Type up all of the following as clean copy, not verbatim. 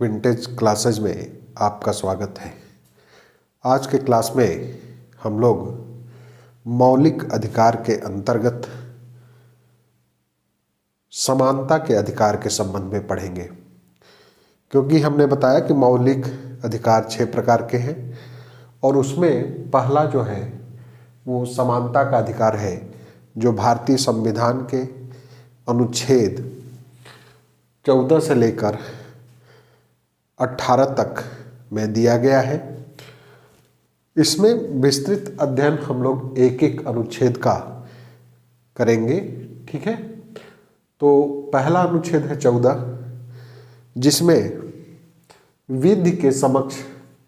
Vintage classes में आपका स्वागत है। आज के क्लास में हम लोग मौलिक अधिकार के अंतर्गत समानता के अधिकार के संबंध में पढ़ेंगे, क्योंकि हमने बताया कि मौलिक अधिकार 6 प्रकार के हैं और उसमें पहला जो है वो समानता का अधिकार है, जो भारतीय संविधान के अनुच्छेद 14 से लेकर 18 तक में दिया गया है। इसमें विस्तृत अध्ययन हम लोग एक एक अनुच्छेद का करेंगे, ठीक है। तो पहला अनुच्छेद है 14, जिसमें विधि के समक्ष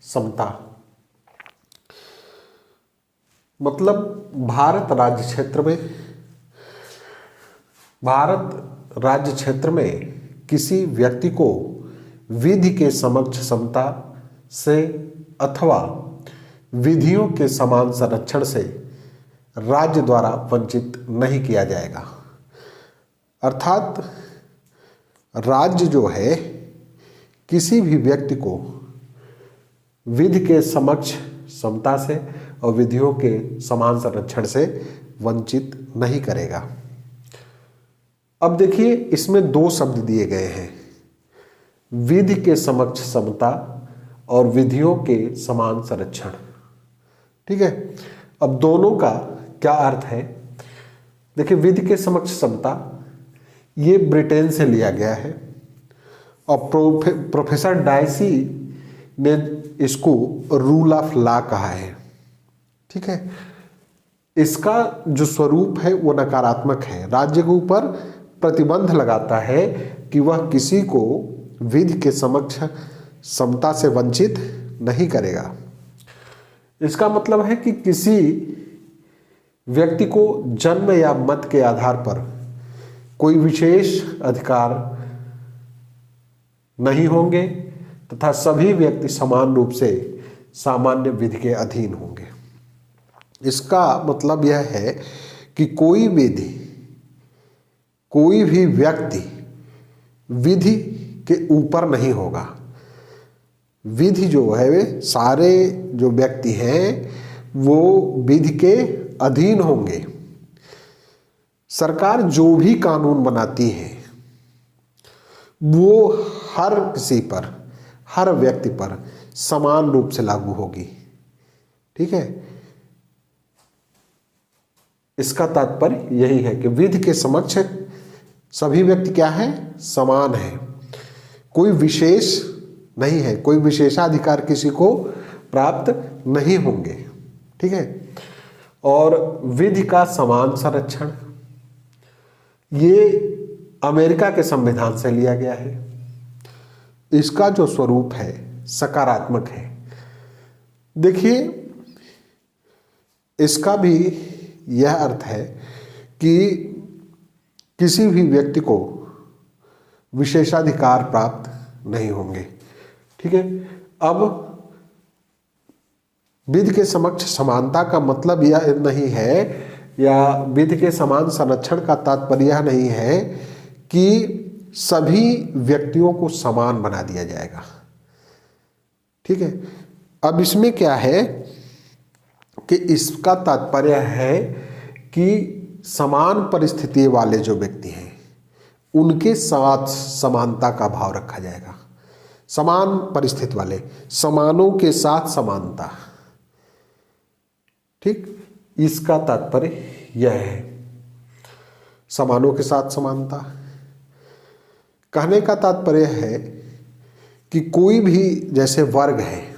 समता, मतलब भारत राज्य क्षेत्र में किसी व्यक्ति को विधि के समक्ष समता से अथवा विधियों के समान संरक्षण से राज्य द्वारा वंचित नहीं किया जाएगा। अर्थात राज्य जो है किसी भी व्यक्ति को विधि के समक्ष समता से और विधियों के समान संरक्षण से वंचित नहीं करेगा। अब देखिए, इसमें 2 शब्द दिए गए हैं, विधि के समक्ष समता और विधियों के समान संरक्षण, ठीक है। अब दोनों का क्या अर्थ है? देखिए, विधि के समक्ष समता ये ब्रिटेन से लिया गया है और प्रोफेसर डायसी ने इसको रूल ऑफ लॉ कहा है, ठीक है। इसका जो स्वरूप है वो नकारात्मक है, राज्य के ऊपर प्रतिबंध लगाता है कि वह किसी को विधि के समक्ष समता से वंचित नहीं करेगा। इसका मतलब है कि किसी व्यक्ति को जन्म या मत के आधार पर कोई विशेष अधिकार नहीं होंगे तथा सभी व्यक्ति समान रूप से सामान्य विधि के अधीन होंगे। इसका मतलब यह है कि कोई भी व्यक्ति विधि के ऊपर नहीं होगा। विधि जो है वे सारे जो व्यक्ति हैं वो विधि के अधीन होंगे। सरकार जो भी कानून बनाती है वो हर किसी पर, हर व्यक्ति पर समान रूप से लागू होगी, ठीक है। इसका तात्पर्य यही है कि विधि के समक्ष सभी व्यक्ति क्या है? समान है। कोई विशेष नहीं है, कोई विशेषाधिकार किसी को प्राप्त नहीं होंगे, ठीक है। और विधि का समान संरक्षण ये अमेरिका के संविधान से लिया गया है। इसका जो स्वरूप है सकारात्मक है। देखिए, इसका भी यह अर्थ है कि किसी भी व्यक्ति को विशेषाधिकार प्राप्त नहीं होंगे, ठीक है। अब विधि के समक्ष समानता का मतलब यह नहीं है, या विधि के समान संरक्षण का तात्पर्य यह नहीं है कि सभी व्यक्तियों को समान बना दिया जाएगा, ठीक है। अब इसमें क्या है कि इसका तात्पर्य है कि समान परिस्थिति वाले जो व्यक्ति हैं उनके साथ समानता का भाव रखा जाएगा। समान परिस्थिति वाले, समानों के साथ समानता, ठीक, इसका तात्पर्य यह है। समानों के साथ समानता कहने का तात्पर्य है कि कोई भी, जैसे वर्ग है,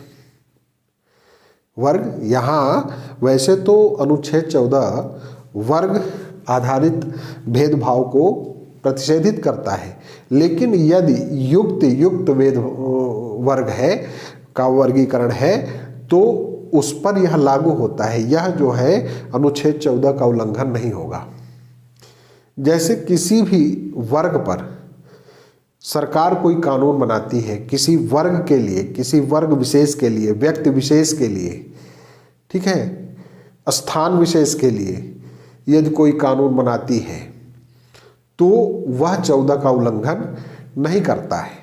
वर्ग यहाँ वैसे तो अनुच्छेद 14 वर्ग आधारित भेदभाव को प्रतिषेधित करता है, लेकिन यदि युक्त वर्ग है का वर्गीकरण है तो उस पर यह लागू होता है। यह जो है अनुच्छेद 14 का उल्लंघन नहीं होगा। जैसे किसी भी वर्ग पर सरकार कोई कानून बनाती है, किसी वर्ग के लिए, किसी वर्ग विशेष के लिए, व्यक्ति विशेष के लिए, ठीक है, स्थान विशेष के लिए यदि कोई कानून बनाती है तो वह 14 का उल्लंघन नहीं करता है।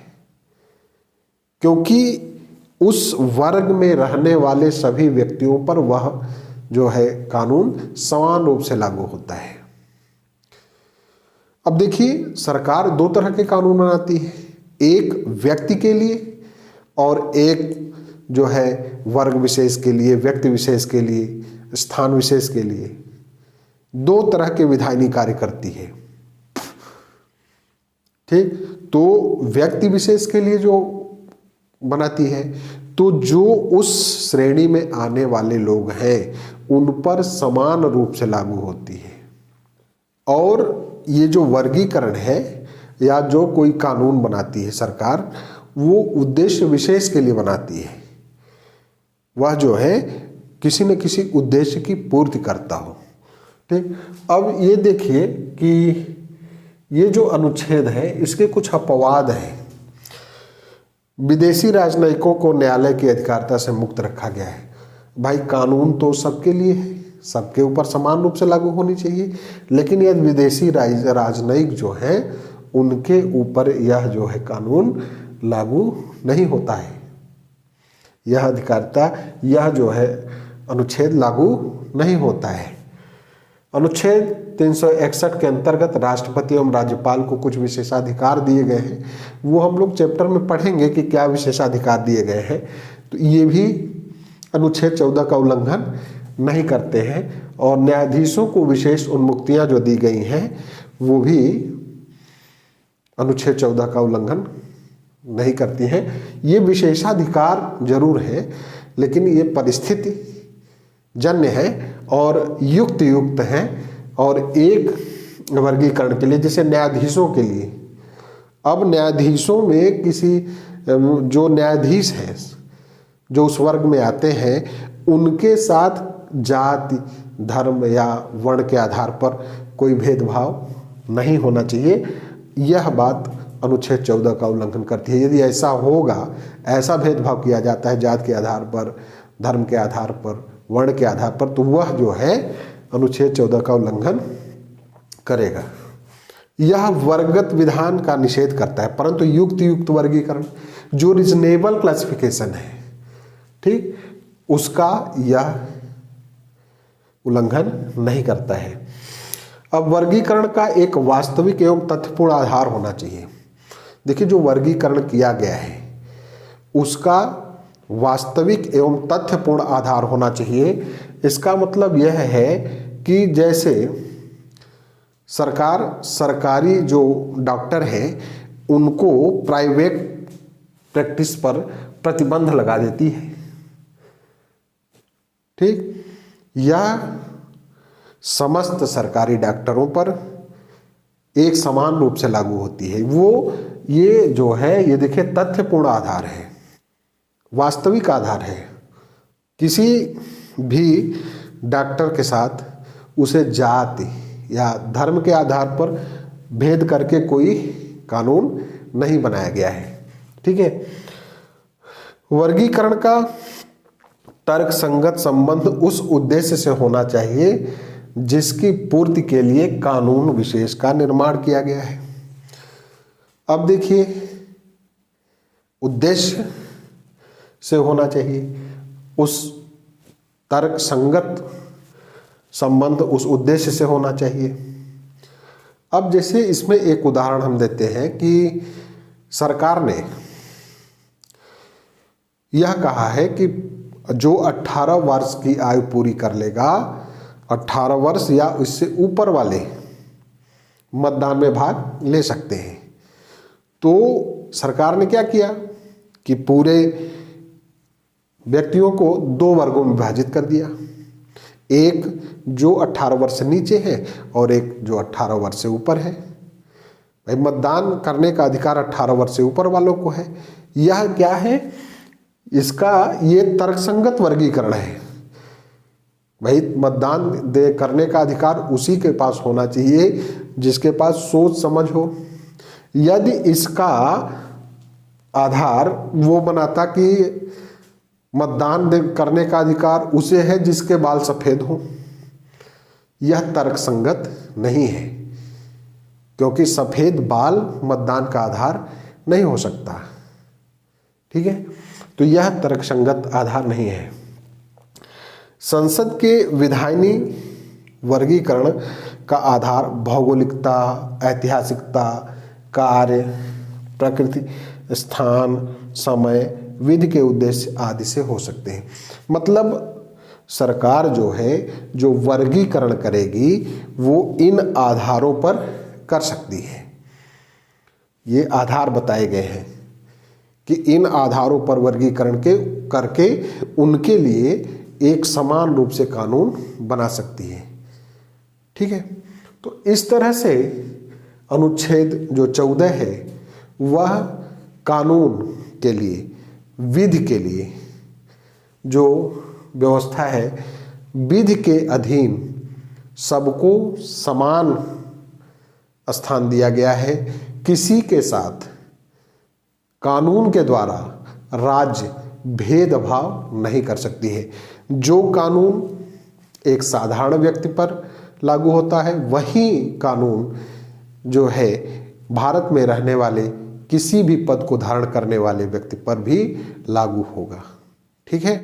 क्योंकि उस वर्ग में रहने वाले सभी व्यक्तियों पर वह जो है कानून समान रूप से लागू होता है। अब देखिए, सरकार दो तरह के कानून बनाती है, एक व्यक्ति के लिए और एक जो है वर्ग विशेष के लिए, व्यक्ति विशेष के लिए, स्थान विशेष के लिए। दो तरह के विधायनी कार्य करती है। ठीक, तो व्यक्ति विशेष के लिए जो बनाती है, तो जो उस श्रेणी में आने वाले लोग हैं उन पर समान रूप से लागू होती है। और ये जो वर्गीकरण है या जो कोई कानून बनाती है सरकार, वो उद्देश्य विशेष के लिए बनाती है। वह जो है किसी न किसी उद्देश्य की पूर्ति करता हो। ठीक, अब ये देखिए कि ये जो अनुच्छेद है इसके कुछ अपवाद हैं। विदेशी राजनयिकों को न्यायालय की अधिकारिता से मुक्त रखा गया है। भाई, कानून तो सबके लिए है, सबके ऊपर समान रूप से लागू होनी चाहिए, लेकिन यदि विदेशी राजनयिक जो हैं उनके ऊपर यह जो है कानून लागू नहीं होता है। यह अधिकारिता, यह जो है अनुच्छेद लागू नहीं होता है। अनुच्छेद 361 के अंतर्गत राष्ट्रपति एवं राज्यपाल को कुछ विशेषाधिकार दिए गए हैं। वो हम लोग चैप्टर में पढ़ेंगे कि क्या विशेषाधिकार दिए गए हैं। तो ये भी अनुच्छेद 14 का उल्लंघन नहीं करते हैं। और न्यायाधीशों को विशेष उन्मुक्तियां जो दी गई हैं वो भी अनुच्छेद 14 का उल्लंघन नहीं करती हैं। ये विशेषाधिकार जरूर है, लेकिन ये परिस्थिति जन्य है और युक्त है। और एक वर्गीकरण के लिए, जैसे न्यायाधीशों के लिए, अब न्यायाधीशों में किसी जो न्यायाधीश हैं जो उस वर्ग में आते हैं, उनके साथ जाति, धर्म या वर्ण के आधार पर कोई भेदभाव नहीं होना चाहिए। यह बात अनुच्छेद 14 का उल्लंघन करती है। यदि ऐसा होगा, ऐसा भेदभाव किया जाता है जाति के आधार पर, धर्म के आधार पर, वर्ण के आधार पर, तो वह जो है अनुच्छेद 14 का उल्लंघन करेगा। यह वर्गगत विधान का निषेध करता है, परंतु युक्त वर्गीकरण जो रीजनेबल क्लासिफिकेशन है, ठीक, उसका यह उल्लंघन नहीं करता है। अब वर्गीकरण का एक वास्तविक एवं तथ्यपूर्ण आधार होना चाहिए। देखिए, जो वर्गीकरण किया गया है उसका वास्तविक एवं तथ्यपूर्ण आधार होना चाहिए। इसका मतलब यह है कि जैसे सरकारी जो डॉक्टर हैं उनको प्राइवेट प्रैक्टिस पर प्रतिबंध लगा देती है, ठीक, या समस्त सरकारी डॉक्टरों पर एक समान रूप से लागू होती है। वो ये जो है, ये देखिए तथ्यपूर्ण आधार है, वास्तविक आधार है। किसी भी डॉक्टर के साथ उसे जाति या धर्म के आधार पर भेद करके कोई कानून नहीं बनाया गया है। ठीक है, वर्गीकरण का तर्क संगत संबंध उस उद्देश्य से होना चाहिए जिसकी पूर्ति के लिए कानून विशेष का निर्माण किया गया है। अब देखिए, उद्देश्य से होना चाहिए, उस तर्क संगत संबंध उस उद्देश्य से होना चाहिए। अब जैसे इसमें एक उदाहरण हम देते हैं कि सरकार ने यह कहा है कि जो 18 वर्ष की आयु पूरी कर लेगा, 18 वर्ष या उससे ऊपर वाले मतदान में भाग ले सकते हैं। तो सरकार ने क्या किया कि पूरे व्यक्तियों को दो वर्गों में विभाजित कर दिया। एक जो 18 वर्ष से नीचे है और एक जो 18 वर्ष से ऊपर है। भाई, मतदान करने का अधिकार 18 वर्ष से ऊपर वालों को है। यह क्या है, इसका ये तर्कसंगत वर्गीकरण है। भाई, मतदान करने का अधिकार उसी के पास होना चाहिए जिसके पास सोच समझ हो। यदि इसका आधार वो बनाता कि मतदान करने का अधिकार उसे है जिसके बाल सफेद हो, यह तर्कसंगत नहीं है, क्योंकि सफेद बाल मतदान का आधार नहीं हो सकता। ठीक है, तो यह तर्कसंगत आधार नहीं है। संसद के विधायनी वर्गीकरण का आधार भौगोलिकता, ऐतिहासिकता, कार्य, प्रकृति, स्थान, समय, विधि के उद्देश्य आदि से हो सकते हैं। मतलब सरकार जो है जो वर्गीकरण करेगी वो इन आधारों पर कर सकती है। ये आधार बताए गए हैं कि इन आधारों पर वर्गीकरण करके उनके लिए एक समान रूप से कानून बना सकती है। ठीक है, तो इस तरह से अनुच्छेद जो 14 है वह कानून के लिए, विधि के लिए जो व्यवस्था है, विधि के अधीन सबको समान स्थान दिया गया है। किसी के साथ कानून के द्वारा राज्य भेदभाव नहीं कर सकती है। जो कानून एक साधारण व्यक्ति पर लागू होता है वही कानून जो है भारत में रहने वाले किसी भी पद को धारण करने वाले व्यक्ति पर भी लागू होगा। ठीक है।